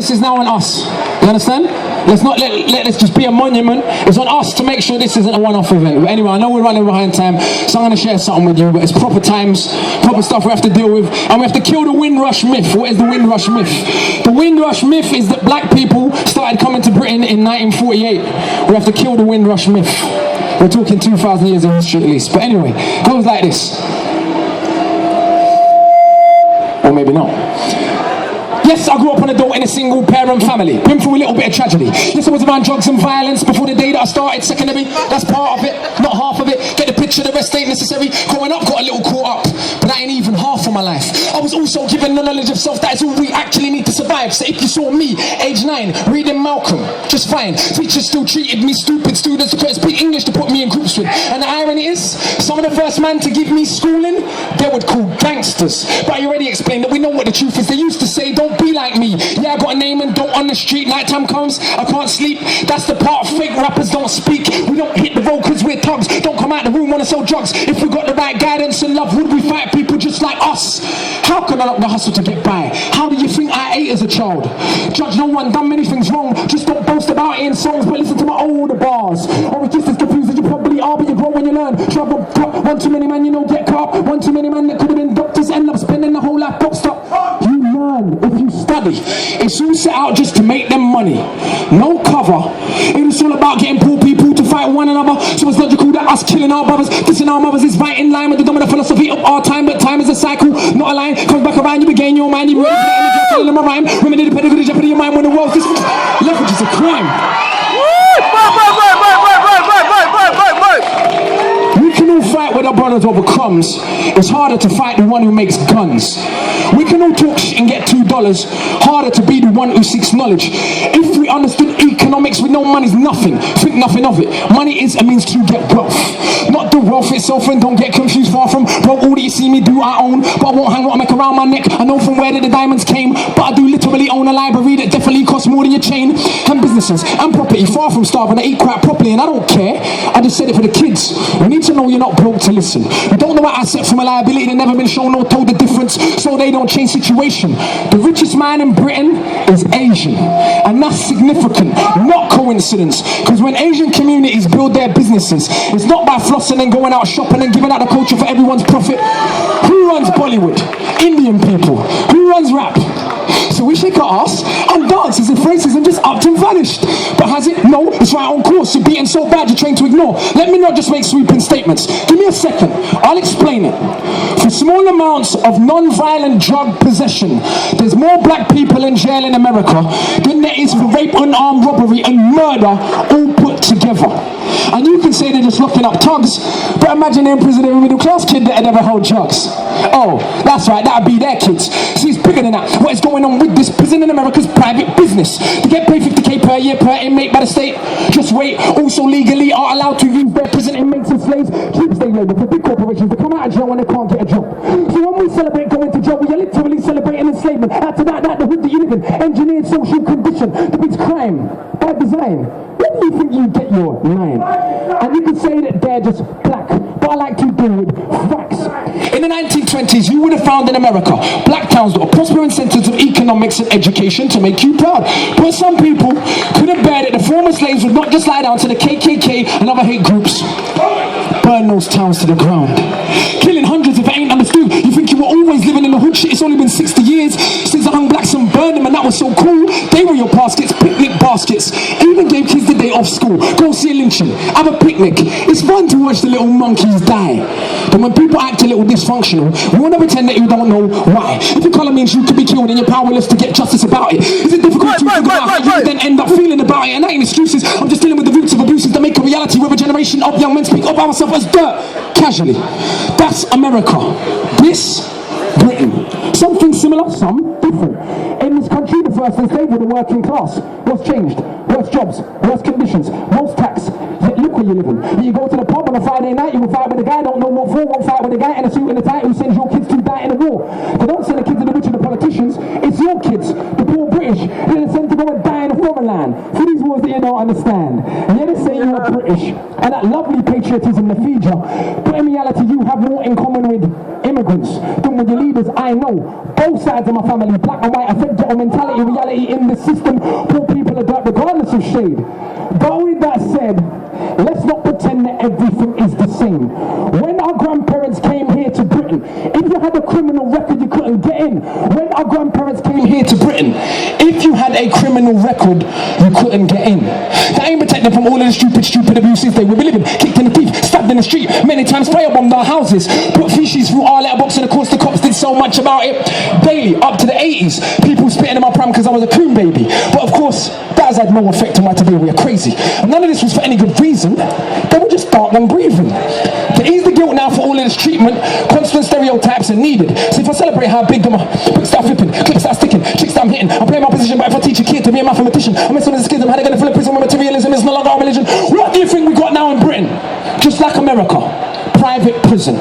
This is now on us. You understand? Let's not let this just be a monument. It's on us to make sure this isn't a one-off event. But anyway, I know we're running behind time, so I'm going to share something with you. But it's proper times, proper stuff we have to deal with, and we have to kill the Windrush myth. What is the Windrush myth? The Windrush myth is that black people started coming to Britain in 1948. We have to kill the Windrush myth. We're talking 2,000 years in history at least. But anyway, it goes like this. Or maybe not. Yes, I grew up on a adult in a single parent family. Been through a little bit of tragedy. Yes, I was around drugs and violence before the day that I started secondary. That's part of it, not half of it. Get the picture, the rest ain't necessary. Growing up, got a little caught up, but that ain't even half of my life. I was also given the knowledge of self, that is all we actually need to survive. So if you saw me, age 9, reading Malcolm, just fine. Teachers still treated me stupid. Students couldn't speak English to put me in groups with. And the irony is, some of the first man to give me schooling, they would call gangsters. But I already explained that we know what the truth is. They used to say, don't be like me. Yeah, I got a name and dope on the street. Nighttime comes, I can't sleep. That's the part fake rappers don't speak. We don't hit the road cause we're thugs. Don't come out the room wanna sell drugs. If we got the right guidance and love, would we fight people just like us? How can I lock the hustle to get by? How do you think I ate as a child? Judge no one, done many things wrong. Just don't boast about it in songs, but listen to my older bars. Or it's just as confused as you probably are, but you grow when you learn. Trouble, one too many man, you know, get caught up. One too many man that could have been doctors, end up spending the whole life boxed up. You learn if you study. It's all set out just to make them money. No cover. It is all about getting poor people to fight one another. So it's logical that us killing our brothers, dissing our mothers is right in line with the dominant philosophy of our time. But time is a cycle, not a line. Comes back around, you regain your mind. You ready for the energy, telling them a rhyme. Remedy the pedagogy, jeopardy your mind when the world's this. Leverage is a crime. We can all fight with our brothers over crumbs. It's harder to fight the one who makes guns. We can all talk shit and get $2. Harder to be the one who seeks knowledge. If we understood economics, we know money's nothing. Think nothing of it. Money is a means to get wealth, not the wealth itself. And don't get confused, far from bro. All that you see me do, I own. But I won't hang what I make around my neck. I know from where the diamonds came. But I do literally own a library that definitely costs more than your chain. And businesses and property, far from starving. I eat quite properly and I don't care. I just said it for the kids. We need to know you're not broke to listen. You don't know what asset from a liability. They've never been shown or told the difference, so they don't change situation. The richest man in Britain is Asian, and that's significant, not coincidence. Because when Asian communities build their businesses, it's not by flossing and going out shopping and giving out the culture for everyone's profit. Who runs Bollywood? Indian people. Who runs rap? So we shake our ass and dance as if racism just upped and vanished. But has it? No, it's right on course. You're beaten so bad you're trained to ignore. Let me not just make sweeping statements. Give me a second, I'll explain it. For small amounts of non-violent drug possession, there's more black people in jail in America than there is for rape, unarmed robbery and murder all put together. And you can say they're just locking up thugs, but imagine they're in prison every middle class kid that had ever held drugs. Oh, that's right, that'd be their kids. See, it's bigger than that. What is going on with this prison in America's private business? To get paid $50K per year per inmate by the state. Just wait, also legally are allowed to use their prison inmates as slaves. Keep staying labor for big corporations to come out of jail when they can't get a job. So when we celebrate going to jail, we are literally celebrating enslavement. After that, the hood that you live in, engineered social condition that beats crime by design. When do you think you get your line? And you can say that they're just black, but I like to do with facts. In the 1920s, you would have found in America black towns that were prospering centers of economics and education to make you proud. But some people couldn't bear that the former slaves would not just lie down to the KKK and other hate groups. Burn those towns to the ground. Killing hundreds if it ain't understood. You think you were always living in the hood shit? It's only been 60 years since the hung blacks and burned them, and that was so cool. They were your baskets, picnic baskets. Even gave kids the day off school. Go see a lynching, have a picnic. It's fun to watch the little monkeys die. But when people act a little dysfunctional, we want to pretend that you don't know why. If your colour means you could be killed and you're powerless to get justice about it, is it difficult to figure out how you then end up feeling about it? And that ain't excuses. I'm just dealing with the roots of abuses that make a reality where a generation of young men speak of ourselves as dirt, casually. That's America. This, Britain. Something similar, some different. In this country, the first and stable, the working class. What's changed? Worse jobs, worse conditions, most tax. Yet look where you live in. You go to the pub on a Friday night, you will fight with a guy, don't know what for, won't fight with a guy in a suit and a tie who sends your kids to die in a war. They don't send the kids to the rich and the politicians, it's your kids, the poor British, they're sent to go and die in a foreign land. For these wars that you don't understand. And yet they say you are British, and that lovely patriotism that feeds you. But in reality, you have more in common with immigrants than when you leave leaders I know, both sides of my family, black and white, affect ghetto mentality, reality in the system, poor people are dirt regardless of shade. But with that said, let's not pretend that everything is the same. When our grandparents came here to Britain, if you had a criminal record, you couldn't get in. When our grandparents came here to Britain, if you had a criminal record, you couldn't get in. That ain't protecting from all of the stupid abuses they were living. Kicked in the teeth, stabbed in the street, many times firebombed our houses, put fishes through our letterbox, and of course the cops did so much about it. Daily, up to the 80s, people spitting in my pram because I was a coon baby. But of course, that has had no effect on my today. We are crazy. And none of this was for any good reason. They were just dark and breathing. To ease the guilt now for all of this treatment, constant stereotypes are needed. So if I celebrate how big them are, quick start flipping, clips start sticking, tricks that I'm hitting, I play my position, but if I teach a kid to be a mathematician, I'm messing with the schism, how they gonna fill a prison when materialism is no longer our religion? What do you think we got now in Britain? Just like America, private prison.